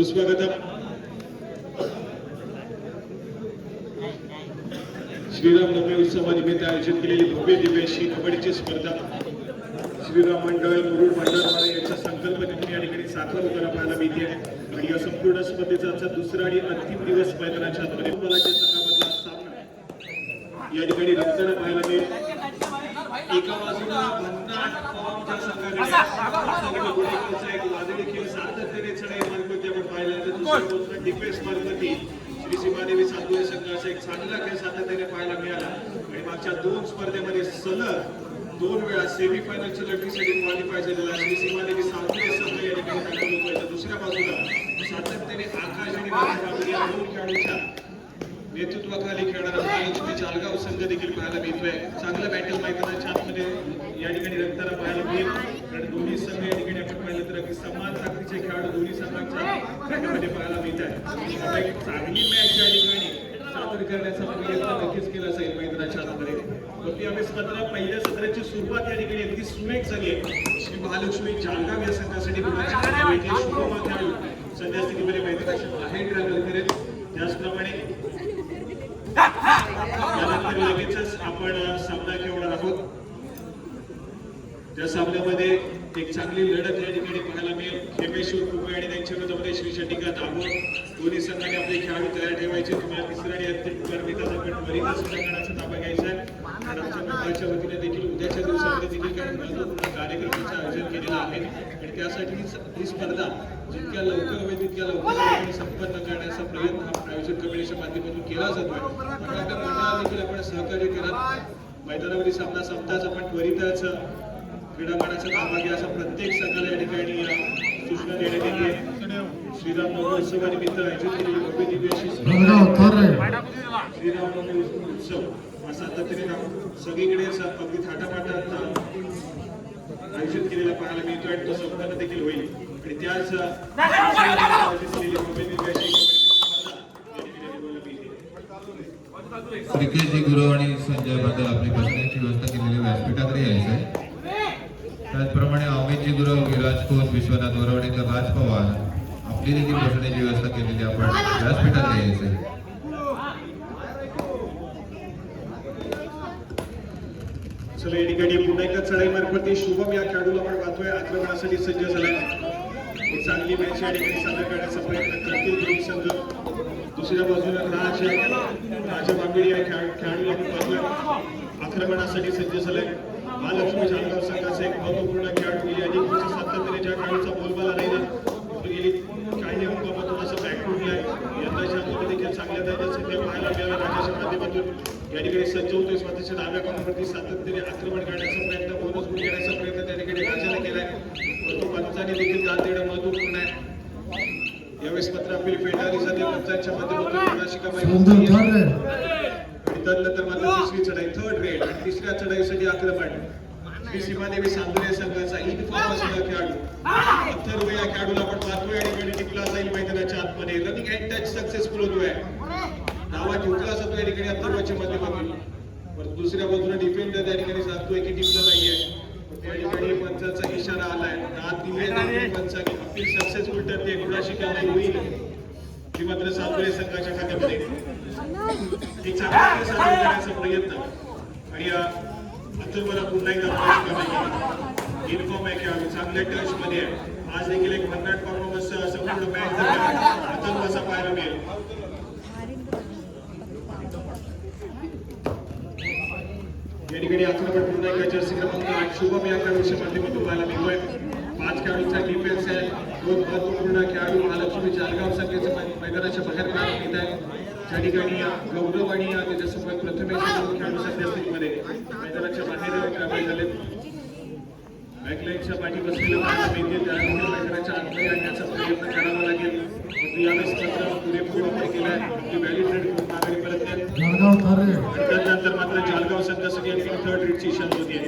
सुस्वागतम. श्रीराम नवमी उत्सवानिमित्त आयोजित केलेली भव्य दिव्य अशी कबड्डीची स्पर्धा श्रीराम मंडळ मुरुड मंडळ यांच्या संकल्पनेतून या ठिकाणी साखर उतारा पाहायला मिळते आणि या संपूर्ण स्पर्धेचा आजचा दुसरा आणि अंतिम दिवस मैदानाच्या आतमध्ये मुलाच्या संघामधला सामना या ठिकाणी रंगताना पाहायला मिळेल. एका बाजूला भन्नाट फॉर्मच्या संघाकडे एक वादळी खेळ सातत्याने चढाई मार्फत आपण पाहिला तर दुसऱ्या बाजूला डिफेन्स मार्फती श्री सीमादेवी सातपुते संघाचा एक चांगला खेळ सातत्याने पाहायला मिळाला आणि मागच्या दोन स्पर्धेमध्ये सलग 2 वेळा सेमीफायनलच्या लढतीसाठी क्वालिफाय झालेला श्री सीमादेवी सातपुते संघ या ठिकाणी दाखल होतोय. दुसऱ्या बाजूला सातत्याने आकाश आणि दोन खेळाडूंच्या नेतृत्वाखाली खेळणारा महालक्ष्मी जालगाव संघ देखील पाहायला मिळतोय. चांगलं बॅटल मैदानाच्या आतमध्ये या ठिकाणी रंगताना पाहायला मिळेल कारण दोन्ही संघ या ठिकाणी आपण पाहिलं तर अगदी समान ताकदीचे खेळाडू दोन्ही संघांच्या खेळामध्ये पाहायला मिळत आहे. एक चांगली मॅच या ठिकाणी सादर करण्याचा प्रयत्न नक्कीच केला जाईल मैदानाच्या आतमध्ये. पण यावेळेस मात्र पहिल्या सत्राची सुरुवात या ठिकाणी अगदी सुरेख झाली आहे. श्री महालक्ष्मी जालगाव या संघासाठी शुभमा खेळाडू सध्या स्थितीमध्ये मैदानाच्या बाहेर ट्रॅव्हल करेल. त्याचप्रमाणे यानंतर लगेचच आपण सामना खेळणार आहोत. त्या सामन्यामध्ये एक चांगली लढत या ठिकाणी पाहायला मिळेल. हेमेश्वर कुंभे आणि त्यांच्या विरोधामध्ये श्री शटिका दाभोळ दोन्ही संघाने आपले खेळाडू तयार ठेवायचे. तुम्हाला तिसरा आणि अंतिम गरमीचा गणपतीचा संघाचा ताबा घ्यायचा आहे. आमच्या मंडळाच्या वतीने देखील उद्याच्या दिवसामध्ये देखील काही महत्त्वपूर्ण कार्यक्रमांचं आयोजन केलेलं आहे आणि त्यासाठी ही स्पर्धा जितक्या लवकर होईल तितक्या लवकर संपन्न करण्याचा प्रयत्न हा आयोजन कमिटीच्या माध्यमातून केला जातोय. आपल्या मंडळाला देखील आपण सहकार्य करत मैदानावरील सामना संपताच आपण त्वरितच क्रीडांगणाचा ताबा घ्या असा प्रत्येक संघाला या ठिकाणी सूचना देण्यात येते. श्रीराम नवमी उत्सवानिमित्त आयोजित केलेली भव्य दिव्य अशी श्रीराम नवमी उत्सव हा सातत्याने सगळीकडे अगदी थाटामाटात आयोजित केलेला पाहायला मिळतोय आणि तो संपन्न देखील होईल आणि त्याच आयोजित केलेली भव्य दिव्य अशी क्रिकेटची गुरु आणि संजय बद्दल आपली बसण्याची व्यवस्था केलेली व्यासपीठाकडे यायचं आहे. त्याचप्रमाणे अमितजी गुरु विराज खोत विश्वनाथ वरवडेकर राज पवार आपली देखील बसण्याची व्यवस्था केलेली आपण व्यासपीठाकडे यायचं आहे. चला या ठिकाणी पुन्हा एकदा चढाई मार्फत शुभम या खेळाडूला आपण पाहतोय आक्रमणासाठी सज्ज झालाय. एक चांगली मॅच या ठिकाणी सादर करण्याचा प्रयत्न करतील दोन्ही संघ. दुसऱ्या बाजूला राजा बांबिडी या खेळाडूला आपण पाहतोय आक्रमणासाठी सज्ज झालाय. महालक्ष्मी जालगाव संघाचा एक महत्वपूर्ण खेळाडू गेली आणि सातत्याने ज्या खेळाडूचा बोलबाला राहिला गेली काही अंकामध्ये थोडासा बॅकफुटलाय. यंदाच्या मध्ये देखील चांगल्या दर्जाचे खेळ पाहायला मिळाला. राजाच्या माध्यमातून या ठिकाणी सज्ज होतोय. स्वतःच्या डाव्या कोणावरती सातत्याने आक्रमण करण्याचा प्रयत्न बोनस गुण घेण्याचा प्रयत्न त्या ठिकाणी राजाने केलाय. तो पंचाने देखील दाद देणं महत्वपूर्ण आहे. यावेळेस मात्र आपली फेटाळली जाते पंचांच्या माध्यमातून त्यानंतर मात्र तिसरी चढाई थर्ड रेड आणि तिसऱ्या चढाईसाठी आक्रमण श्री सीमादेवी सातपुते संघाचा इन फॉर्म असलेला खेळाडू अथर्व या खेळाडूला आपण पाहतोय आणि गडी टिकला जाईल मैदानाच्या आतमध्ये. रनिंग अँड टच सक्सेसफुल होतोय. धावा ठोकला जातो या ठिकाणी अथर्वच्या माध्यमातून. दुसऱ्या बाजूला डिफेंडर त्या ठिकाणी सांगतोय की टिकला नाहीये. त्या ठिकाणी पंचाचा इशारा आलाय. दाद दिले पंचाने अपील सक्सेसफुल ठरते. कुणाशी काय होईल ती मात्र सातपुते संघाच्या खात्यामध्ये एक चांगला सादर करण्याचा प्रयत्न आणि अथर्वला पुन्हा एकदा इन्फॉर्म आहे खेळाडू चांगल्या टच मध्ये आहे. आज देखील एक भन्नाट परफॉर्मन्स संपूर्ण मॅच दरम्यान अथर्वचा पाहायला मिळेल. या ठिकाणी आक्रमण पुन्हा एकदा जर्सी क्रमांक 8 शुभम या खेळाडूच्या माध्यमातून पाहायला मिळतोय. 5 खेळाडूंचा डिफेन्स आहे. 2 महत्वपूर्ण खेळाडू महालक्ष्मी जालगाव संघाच्या मैदानाच्या बाहेर पाहायला मिळत आहे. त्या ठिकाणी गौरव आणि त्याच्यासोबत प्रथमेश खेळाडू सध्या स्थितीमध्ये मैदानाच्या बाहेर ट्रॅव्हल झाले. बॅकलाईनच्या पाठी बसलेला पाहायला मिळते. त्यानंतर मैदानाच्या आतमध्ये आणण्याचा प्रयत्न करावा लागेल. परंतु यावेळेस मात्र पुरेपूर वापर केलाय. व्हॅलिड माघारी परत त्यानंतर मात्र जालगाव संघासाठी या ठिकाणी थर्ड रेडची इशारा होती आहे.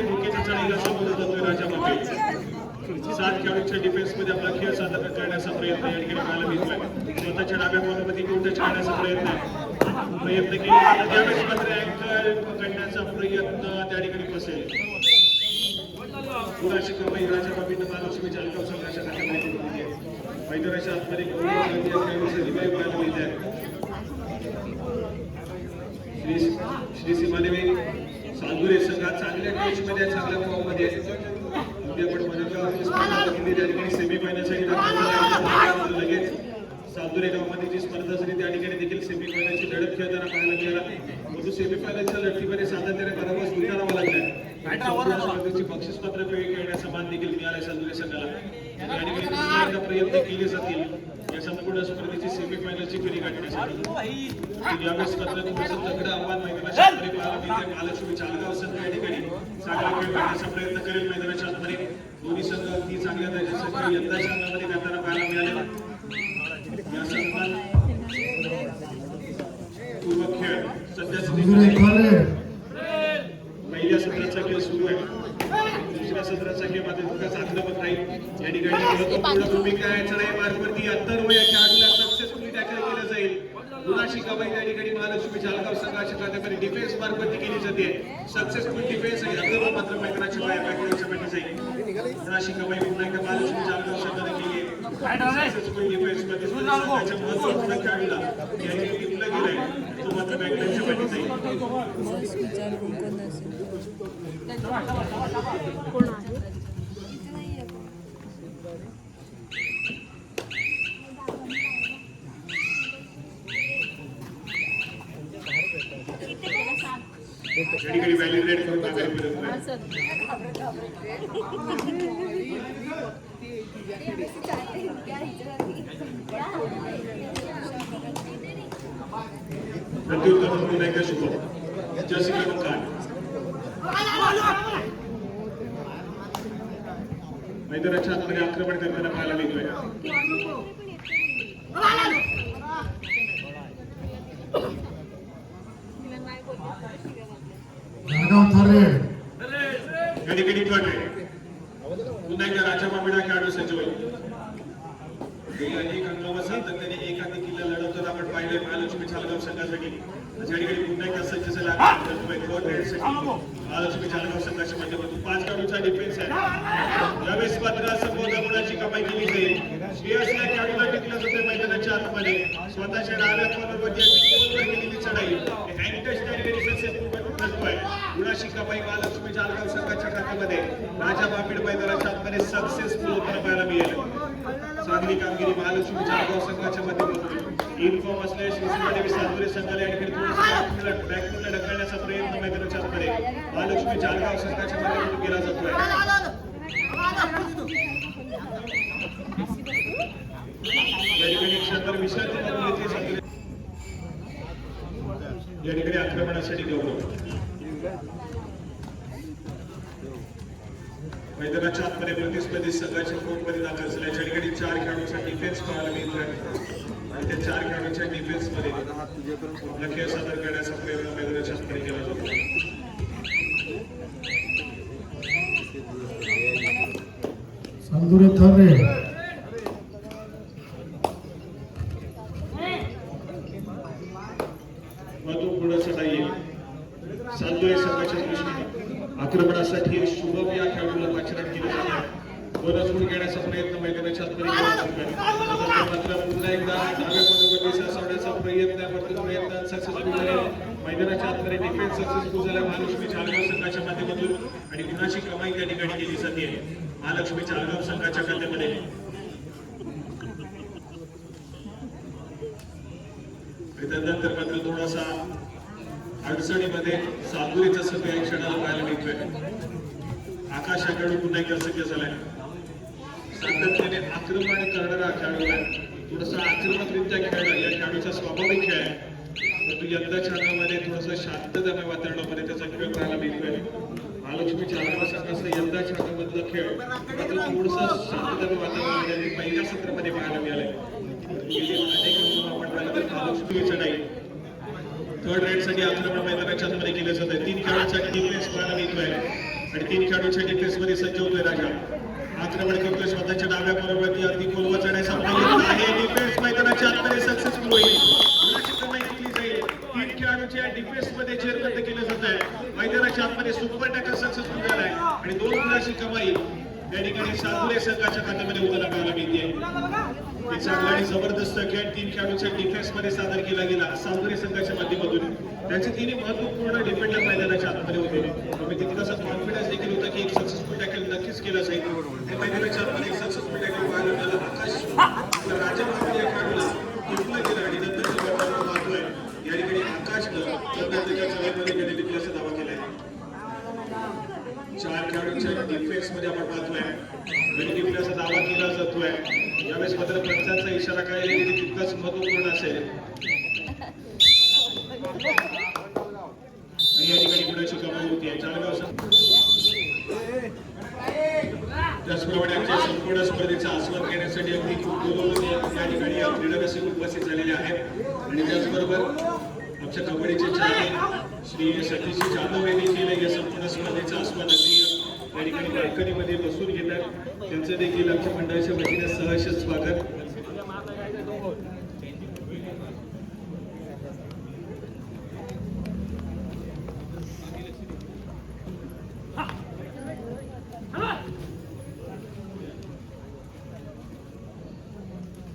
धोक्याच्या चढाईला समोर जातोय राजा बांबिडी. 7 खेळाडूंच्या डिफेन्स मध्ये आपला खेळ सादर करण्याचा प्रयत्न या ठिकाणी पाहायला मिळतोय. स्वतःच्या डाव्या कॉर्नरमध्ये घेऊन टच करण्याचा प्रयत्न केला. त्यावेळेस मात्र अँकल पकडण्याचा प्रयत्न त्या ठिकाणी बसेल. पुराशी क्रमाई राजा बांबिडी महालक्ष्मी जालगाव संघाच्या खात्यामध्ये मैदानाच्या आतमध्ये खेळाडूसाठी पाहायला मिळत आहे. श्री सीमादेवी सालगुरे संघात चांगल्या मॅच मध्ये चांगल्या फॉर्म मध्ये उद्या पण मनोरंजन स्पर्धा केली त्या ठिकाणी सेमीफायनलसाठी लगेच सालगुरे गावामध्ये जी स्पर्धा झाली त्या ठिकाणी देखील सेमीफायनलची लढत खेळताना पाहायला मिळाला. परंतु सेमीफायनलच्या लढतीमध्ये सातत्याने पराभव स्वीकारावा लागला. स्पर्धेची बक्षीसपत्र खेळण्याचा मान देखील मिळाला सालगुरे संघाला. या ठिकाणी पुन्हा एकदा प्रयत्न केले जातील या संपूर्ण स्पर्धेची सेमीफायनलची फेरी गाठण्यासाठी. यावेळेस मात्र थोडंसं तगडं आव्हान मैदानाच्या आतमध्ये पाहायला मिळते. महालक्ष्मी चालगाव संघ या ठिकाणी चांगला खेळ करण्याचा प्रयत्न करेल मैदानाच्या आतमध्ये. दोन्ही संघ अगदी चांगल्या दर्जाचे यंदाच्या अंगामध्ये करताना पाहायला मिळाले. या सन्मान पूर्व खेळ सध्या स्थितीमध्ये पहिल्या सत्राचा खेळ सुरू आहे. दुसऱ्या सत्राचा खेळ मात्र तितकाच आक्रमक राहील. या ठिकाणी महत्त्वपूर्ण भूमिका आहे. चढाई मार्गावरती अत्तरवय या खेळाडूला सक्सेसफुली टॅकल केलं जाईल. गुणाशी कमाई त्या ठिकाणी महालक्ष्मी चालगाव संघाच्या खात्यामध्ये डिफेन्स मार्गावरती केली जाते. सक्सेसफुल डिफेन्स आणि अग्रम मात्र मैदानाच्या बाहेर पॅकेजच्या पाठी जाईल. गुणाशी कमाई पुन्हा एकदा महालक्ष्मी चालगाव संघाने केली आहे. सक्सेसफुल डिफेन्स मध्ये संघाच्या महत्त्वपूर्ण खेळाडूला या ठिकाणी टिपलं गेलंय. तो मात्र पॅकेजच्या पाठी जाईल. या ठिकाणी व्हॅलिडेट करून आघाडी मिळत प्रत्युत्तर म्हणून एकदा शुभ जसिका मुखाट मैदानाच्या आतमध्ये आक्रमण करताना पाहायला मिळतोय. कधी पुन्हा एकदा राजा बाबिडा खेळाडू सज्ज होईल. सातत्याने एका देखील लढवतात आपण पाहिले महालक्ष्मी चालगाव संघासाठी. त्या ठिकाणी पुन्हा एकदा सज्ज झाला महालक्ष्मी चालगाव संघाच्या माध्यमातून 5 खेळाडूंचा डिफेन्स आहे. यावेळेस मात्र संपूर्ण गुणाची कमाई केली जाईल. श्रेयसला खेळाडूला टिकलं जातं मैदानाच्या आतमध्ये. स्वतःच्या डाव्या कॉर्नरवरती केलेली चढाई हँडटच त्या ठिकाणी सक्सेसफुल ठरतोय. गुणाची कमाई महालक्ष्मी चालगाव संघाच्या खात्यामध्ये राजा बाबिड मैदानाच्या आतमध्ये सक्सेसफुल होताना पाहायला मिळेल. चांगली कामगिरी महालक्ष्मी चालगाव संघाच्या माध्यमातून. इन्फॉर्म असलेल्या श्री सीमादेवी सालगुरे संघाला या ठिकाणी थोडंसं बॅकफुटला ढकलण्याचा प्रयत्न मैदानाच्या आतमध्ये महालक्ष्मी चालगाव संघाच्या माध्यमातून केला जातोय. या ठिकाणी क्षणभर विश्रांती म्हणून घेतली जाते. या ठिकाणी आक्रमणासाठी गौरव मैदानाच्या आतमध्ये प्रतिस्पर्धी संघाच्या कोर्टमध्ये दाखल झाल्याच्या ठिकाणी 4 खेळाडूंचा डिफेन्स पाहायला मिळतोय आणि त्या 4 खेळाडूंच्या डिफेन्स मध्ये आपला खेळ सादर करण्याचा प्रयत्न मैदानाच्या आतमध्ये केला जातो. सालगुरे थर्रे महत्वपूर्ण चढाई सालगुरे संघाच्या दृष्टीने आक्रमणासाठी शुभम या खेळाडूला पाचारण केलं जातं. बोनस गुण घेण्याचा प्रयत्न मैदानाच्या मात्र पुन्हा एकदा डाव्या मनोगतीचा सोडण्याचा प्रयत्न सक्सेसफुल झाला. मैदानाच्या आतमध्ये डिफेन्स सक्सेसफुल झाला महालक्ष्मी चालगाव संघाच्या माध्यमातून आणि गुणाची कमाई त्या ठिकाणी केली जाते महालक्ष्मी चालगाव संघाच्या खात्यामध्ये. त्यानंतर मात्र थोडासा अडचणीमध्ये सालगुरेचा संघ या क्षणाला पाहायला मिळतोय. आकाश हा खेळाडू पुन्हा एकदा सज्ज झालाय. सातत्याने आक्रमण करणारा खेळाडू आहे. थोडासा आक्रमकरित्या खेळणं या खेळाडूचा स्वाभाविक खेळ आहे. परंतु यंदाच्या अंगामध्ये थोडंसं शांततामय वातावरणामध्ये त्याचा खेळ पाहायला मिळतोय. महालक्ष्मी चालगाव संघाचा यंदाच्या अंगामधला खेळ मात्र थोडंसं शांततामय वातावरणामध्ये पहिल्या सत्रामध्ये पाहायला मिळालंय. आपण पाहिलं तर महालक्ष्मी चढाई थर्ड राईड साठी आक्रमण मैदानाच्या आतमध्ये केलं जात आहे. 3 खेळाडूंचा डिफेन्स पाहायला मिळतोय आणि 3 खेळाडूंच्या डिफेन्स मध्ये सज्ज होतोय राजा. आक्रमण करतोय स्वतःच्या डाव्या कॉर्नरवरती अगदी खोलवा चढण्याचा प्रयत्न आहे. डिफेन्स मैदानाच्या आतमध्ये सक्सेसफुल होईल. गुणाची कमाई केली जाईल. 3 खेळाडूंच्या डिफेन्स मध्ये चेरबंद केलं जात आहे. मैदानाच्या आतमध्ये सुपर टॅकल सक्सेसफुल झालाय आणि 2 गुणाची कमाई या ठिकाणी सालगुरे संघाच्या खात्यामध्ये होताना पाहायला मिळते. एक चांगला आणि जबरदस्त खेळ 3 खेळाडूंच्या डिफेन्स मध्ये सादर केला गेला सावंतवाडी संघाच्या माध्यमातून. त्यांचे तिन्ही महत्वपूर्ण डिफेंडर मैदानाच्या आतमध्ये होते. तुम्ही तितकासा कॉन्फिडन्स देखील होता की एक सक्सेसफुल टॅकल नक्कीच केला जाईल. ते मैदानाच्या आतमध्ये एक सक्सेसफुल टॅकल पाहायला मिळालं. आकाश राजा या खेळाडूला कुठला गेला आणि नंतर पाहतोय या ठिकाणी आकाशनं त्याच्या चढाईमध्ये गेले देखील असा दावा केलाय. 4 खेळाडूंच्या डिफेन्स मध्ये आपण पाहतोय देखील असा दावा केला जातोय. यावेळेस मात्र पंचांचा इशारा काय तितकाच महत्वपूर्ण असेल आणि या ठिकाणी गुणाची कमाई होती. त्याचप्रमाणे आमच्या संपूर्ण स्पर्धेचा आस्वाद घेण्यासाठी अगदी खूप दूरवरून या ठिकाणी क्रीडा रसिक उपस्थित झालेले आहेत आणि त्याचबरोबर आमच्या कबड्डीचे चालक श्री सतीश जाधव यांनी देखील या संपूर्ण स्पर्धेचा आस्वाद अगदी या ठिकाणी बाल्कनीमध्ये बसून घेतात. त्यांचं देखील आमच्या मंडळाच्या वतीने सहर्ष स्वागत.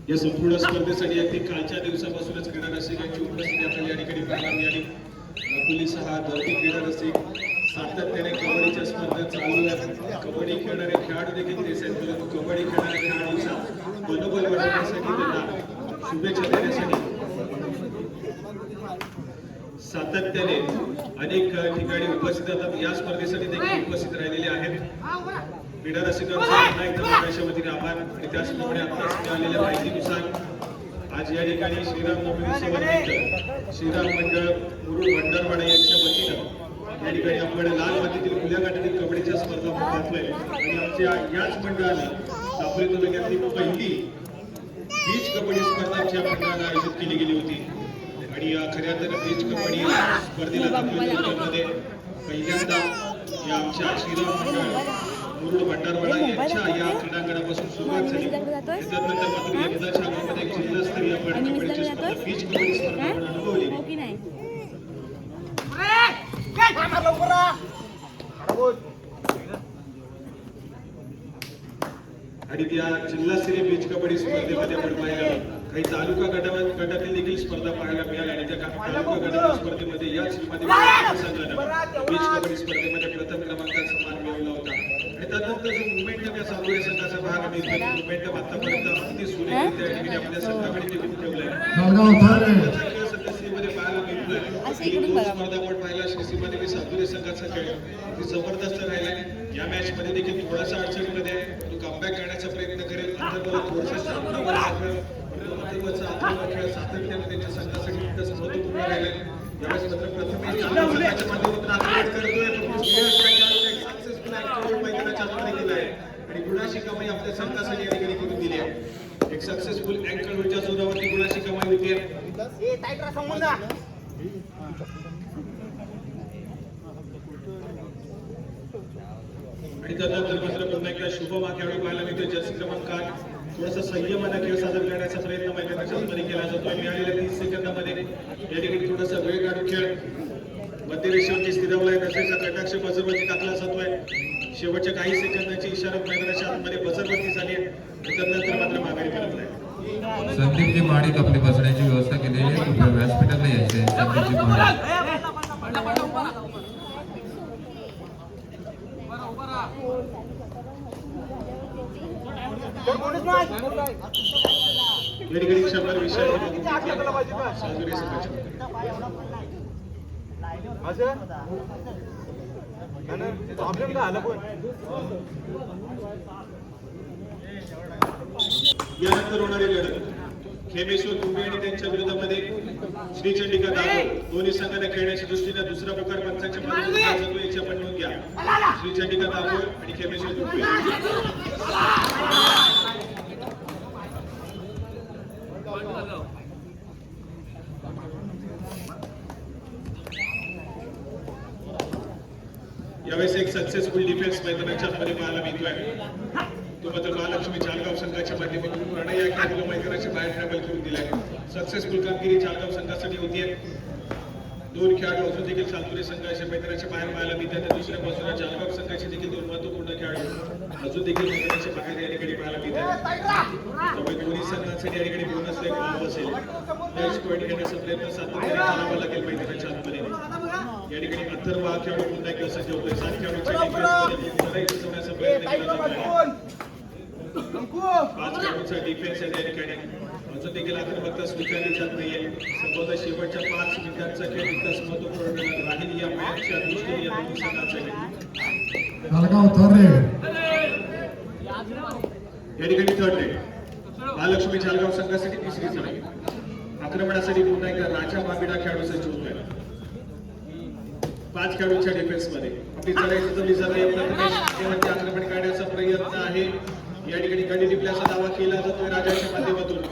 या संपूर्ण स्पर्धेसाठी अगदी कालच्या दिवसापासूनच क्रीडा रसिकांची उपस्थिती आपल्याला या ठिकाणी पाहायला मिळाली. पोलीस हा धरती क्रीडा रसिक सातत्याने कबड्डीच्या स्पर्धा चालू आहेत. कबड्डी खेळणारे खेळाडू देखील तेच आहेत, परंतु कबड्डी खेळणाऱ्या खेळाडूंचा मनोबल वाढवण्यासाठी त्यांना शुभेच्छा देण्यासाठी सातत्याने अनेक ठिकाणी उपस्थित असतात. या स्पर्धेसाठी देखील उपस्थित राहिलेले आहेत. क्रीडा रसिकांचा पुन्हा एकदा मंडळाच्या वतीने आभार. आणि त्याचप्रमाणे आताच मिळालेल्या माहितीनुसार आज या ठिकाणी श्रीराम नवमी समर्पित श्रीराम मंडळ मुरुड भंडारवाडा यांच्या वतीनं या ठिकाणी आपण लाल मातीतील खुल्या गाठीतील कबड्डीच्या स्पर्धा पाहतोय आणि आमच्या याच मंडळाने दापोली तालुक्यातली पहिली बीच कबड्डी स्पर्धा आमच्या मंडळाने आयोजित केली गेली होती आणि खऱ्या तर बीच कबड्डी स्पर्धेला दापोली तालुक्यामध्ये पहिल्यांदा या आमच्या श्रीराम मंडळ मुरुड भंडारवाडा यांच्या या क्रीडांगणापासून सुरुवात झाली. त्यानंतर मात्र यंदाच्या भागामध्ये एक जिल्हास्तरीय कबड्डीची स्पर्धा बीच कबड्डी स्पर्धा आपण अनुभवली. आणि त्या जिल्हास्तरीय बीच कबड्डी स्पर्धेमध्ये आपण पाहिलं काही तालुका गटातील देखील स्पर्धा पाहायला मिळाल्या आणि त्या तालुका गटातील स्पर्धेमध्ये याच संघानं बीच कबड्डी स्पर्धेमध्ये प्रथम क्रमांकाचा मान मिळवला होता. आणि त्यानंतर जो मोमेंटम या सावंतवाडी संघाचा भाग आहे मोमेंटम आतापर्यंत अगदी सुरेखरित्या या ठिकाणी आपल्या संघाकडे देखील ठेवलाय. सदस्यमध्ये पाहायला मिळतोय स्पर्धा आपण पाहिला श्रीसीमादेवी सातुरे संघाचा खेळ अगदी जबरदस्त राहिलाय. या मॅच मध्ये देखील थोडासा अडचणीमध्ये तो कमबॅक करण्याचा प्रयत्न करेल. थोडासा खेळ सातत्याने त्यांच्या संघासाठी तितकंच महत्वपूर्ण राहिलाय. यावेळेस मात्र प्रथमेश संघाच्या माध्यमातून आक्रमण करतोय मैदानाच्या आतमध्ये केला आहे आणि गुणाची कमाई आपल्या संघासाठी या ठिकाणी करून दिली आहे. एक सक्सेसफुल अँकल ऊर्जा जोरावरती गुणाची कमाई होती. आणि त्यानंतर मात्र पुन्हा एकदा शुभम हा खेळाडू पाहायला मिळतोय. जर्सी क्रमांक 8 थोडासा संयमाने खेळ सादर करण्याचा प्रयत्न मैदानाच्या आतमध्ये केला जातोय. मिळालेल्या 30 सेकंदामध्ये या ठिकाणी थोडासा वेळ काढून खेळ मध्यरेषेवरती स्थिरावलाय. नजरेचा कटाक्ष बजरवरती टाकला जातोय. शेवटच्या काही सेकंदाची इशारा मैदानाच्या आतमध्ये बजरवरती झाली आहे. त्यानंतर मात्र माघारी परतलाय. संदीपजी महाडिक आपली बसण्याची व्यवस्था केलेली आहे. कृपया व्यासपीठाला यायचे. संदीपजी महाडिक या ठिकाणी क्षमता विषय साजुरी संघाच्या यानंतर होणारी लढत खेमेश्वर कुंभे आणि त्यांच्या विरोधामध्ये श्री चंडिका दादर दोन्ही संघांना खेळण्याच्या दृष्टीने दुसरा प्रकार पंचांच्या माध्यमातून याची आपण नोंद घ्या. श्री चंडिका दादर आणि खेमेश्वर कुंभे यावेळेस एक सक्सेसफुल डिफेन्स मैदानाच्या आतमध्ये पाहायला मिळतोय. तो मात्र महालक्ष्मी चालगाव संघाच्या माध्यमातून प्रणय या मैदानाच्या बाहेर ट्रॅव्हल करून दिलाय. सक्सेसफुल कामगिरी चालगाव संघासाठी होतीये. दोन खेळाडू अजून देखील सालतुरे संघाच्या मैदानाच्या बाहेर पाहायला मिळतात. दुसऱ्या बाजूला जळगाव संघाचे देखील दोन महत्वपूर्ण खेळाडू अजून देखील मैदानाच्या बाहेर या ठिकाणी पाहायला मिळतात. त्यामुळे दोन्ही संघांसाठी या ठिकाणी बोनस एक भाव असेल. मॅच पॉईंट घेण्याचा प्रयत्न सातत्याने करावा लागेल मैदानाच्या आतमध्ये. या ठिकाणी अथर्व हा खेळाडू पुन्हा एकदा सज्ज होतोय. 7 खेळाडूंच्या डिफेन्समध्ये लढाई सुचवण्याचा प्रयत्न केला जात आहे. 5 खेळाडूंचा डिफेन्स आहे या ठिकाणी. अजून देखील आक्रमकता स्वीकारली जात नाहीये. संभवतः शेवटच्या 5 मिनिटांचा खेळ तितकाच महत्वपूर्ण राहील या मॅचच्या दृष्टीने या दोन्ही संघांसाठी. जळगाव थर्रे या ठिकाणी थर्ड रेड महालक्ष्मी जळगाव संघासाठी तिसरी चढाई. आक्रमणासाठी पुन्हा एकदा राजा बाबिडा खेळाडू सज्ज होतोय. 5 खेळाडूंच्या डिफेन्स मध्ये आपली चढाई सुचवली जात आहे. प्रथमेश आक्रमण काढण्याचा प्रयत्न आहे. या ठिकाणी गडी टिपल्याचा दावा केला जातोय राजाच्या माध्यमातून.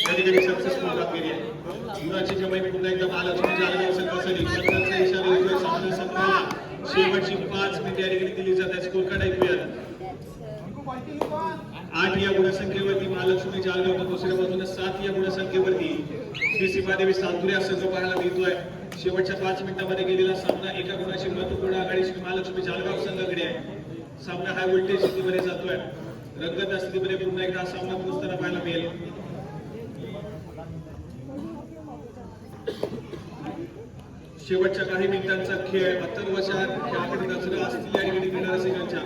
या ठिकाणी सक्सेसफुल कामगिरी आहे. गुणाची जमाई पुन्हा एकदा महालक्ष्मी जळगाव संघासाठी पंचांचा इशारा येतोय. सामना संपला. शेवटची 5 मिनिटे या ठिकाणी दिली जात आहे. स्कोर कार्ड ऐकूया. 8 या गुणसंख्येवरती महालक्ष्मी जळगाव तर दुसऱ्या बाजूने 7 या गुणसंख्येवरती श्री सीमादेवी सालतुरे हा संघ पाहायला मिळतोय. शेवटच्या 5 मिनिटांमध्ये गेलेला सामना एका गुणाची महत्वपूर्ण आघाडी श्री महालक्ष्मी जळगाव संघाकडे आहे. सामना हाय व्होल्टेज स्थितीमध्ये जातोय. रंगत स्थितीमध्ये पुन्हा एकदा सामना पोहोचताना पाहायला मिळेल. शेवटच्या काही मिनिटांचा खेळ अथर्वच्या खेळाकडे नजर असतील या ठिकाणी घेणारा संघांच्या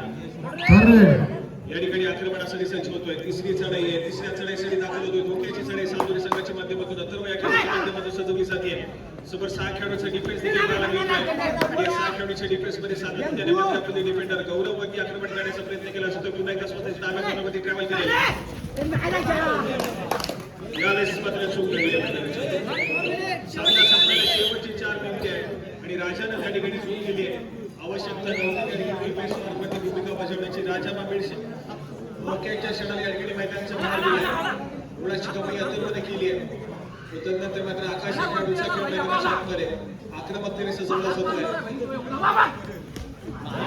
या ठिकाणी आक्रमणासाठी सज्ज होतोय. तिसरी चढाई आहे. तिसऱ्या चढाईसाठी दाखल होतोय. धोक्याची चढाई सालतुरे संघाच्या माध्यमातून अथर्व या खेळाच्या माध्यमातून सजवली जाते. समोर 6 खेळाडूंचा डिफेन्स देखील पाहायला मिळतोय. आणि या 6 खेळाडूंच्या डिफेन्स मध्ये सातत्याने आपले डिफेंडर गौरव वरती आक्रमण करण्याचा प्रयत्न केला असतो. पुन्हा एकदा स्वतःच्या डाव्या कोणामध्ये ट्रॅव्हल करेल. यावेळेस मात्र चूक घडली आहे. सामना संपण्याला शेवटची 4 मिनिटे आहे आणि राजानं त्या ठिकाणी चूक केली आहे. आवश्यकता नव्हती त्या ठिकाणी भूमिका बजावण्याची. राजा बाबेड धोक्याच्या क्षणाला या ठिकाणी मैदानाच्या बाहेर गेले. गुणाची कमाई अथर्वने केली आहे. तदनंतर मात्र आकाश या खेळाडूचा खेळ मैदानाच्या आतमध्ये आक्रमकतेने सजवला जातोय.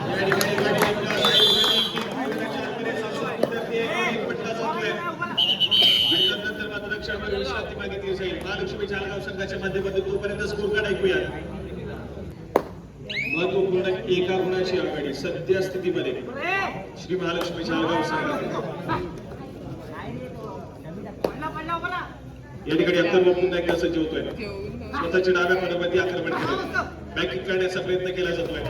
या ठिकाणी गाडी पटला जातोय आणि तदनंतर मात्र क्षणभर विश्रांती मागितली जाईल. महालक्ष्मी जळगाव संघाच्या माध्यमातून तोपर्यंत स्कोर कार्ड ऐकूया. महत्वपूर्ण एका गुणाची आघाडी सध्या स्थितीमध्ये श्री महालक्ष्मी जळगाव संघाकडे. या ठिकाणी अथर्व पुन्हा एकदा सज्ज होतोय. स्वतःच्या डाव्या पदामध्ये आक्रमण करत बॅकिंग करण्याचा प्रयत्न केला जातोय.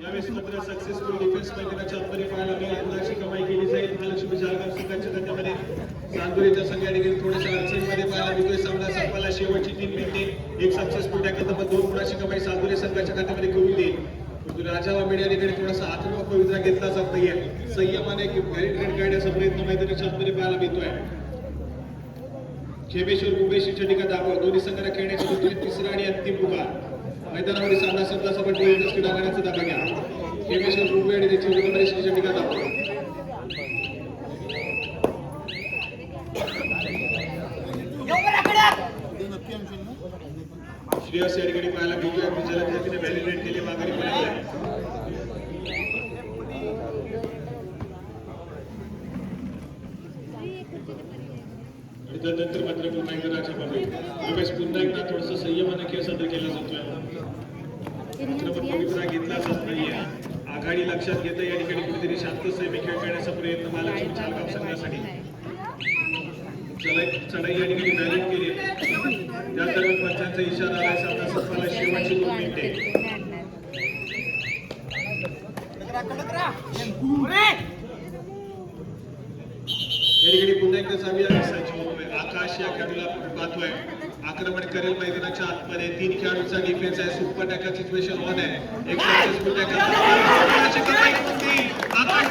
यावेळेस मात्र सक्सेसफुल डिफेन्स मैदानाच्या आतमध्ये पाहायला मिळेल. गुणाची कमाई केली जाईल. महालक्ष्मी जळगाव संघाच्या खात्यामध्ये चांदोरीच्या संघ या ठिकाणी थोड्याशा अडचणीमध्ये पाहायला मिळतोय. सामना संपायला शेवटची 3 मिनिटे. एक सक्सेसफुल टॅकल तर 2 गुणाची कमाई चांदोरी संघाच्या खात्यामध्ये करून देईल. राजा बाबेड या ठिकाणी थोडासा आक्रमक पवित्रा घेतला जात नाहीये. संयमाने गॅरेट काढण्याचा प्रयत्न मैदानाच्या आतमध्ये पाहायला मिळतोय. खेमेश्वर उमेशच्या ठिकाणी दाखव दोन्ही संघांना खेळण्याच्या दृष्टीने तिसरा आणि अंतिम पुकार. मैदानामध्ये सामना संपला. सपाट डागाण्याचा दाबा घ्या. खेमेश्वर उमे आणि त्याची उमेदवारीच्या ठिकाणी दाखव. श्रेयस या ठिकाणी पाहायला मिळतोय. जलद गतीने व्हॅलिडेट केले माघारी पडले. त्यानंतर मात्र पुन्हा एकदा राजा बाबेड यावेळेस पुन्हा एकदा थोडंसं संयमाने खेळ सादर केला जातोय. आक्रमक पवित्रा घेतला जात नाहीये. आघाडी लक्षात घेता या ठिकाणी कुठेतरी शांत संयमी खेळ करण्याचा प्रयत्न महालक्ष्मी जळगाव संघासाठी. चढाई या ठिकाणी व्हॅलिड केली. त्या दरम्यान पंचांचा इशारा आलाय. सामना संपायला शेवटची 2 मिनिटे. या ठिकाणी पुन्हा एकदा जाऊया. सज्ज होतोय. आकाश या खेळाडूला पाहतोय. आक्रमण करेल मैदानाच्या आतमध्ये. 3 खेळाडूंचा डिफेन्स आहे. सुपर टॅकल सिच्युएशन ऑन आहे. एक सक्सेसफुल टॅकल आकाश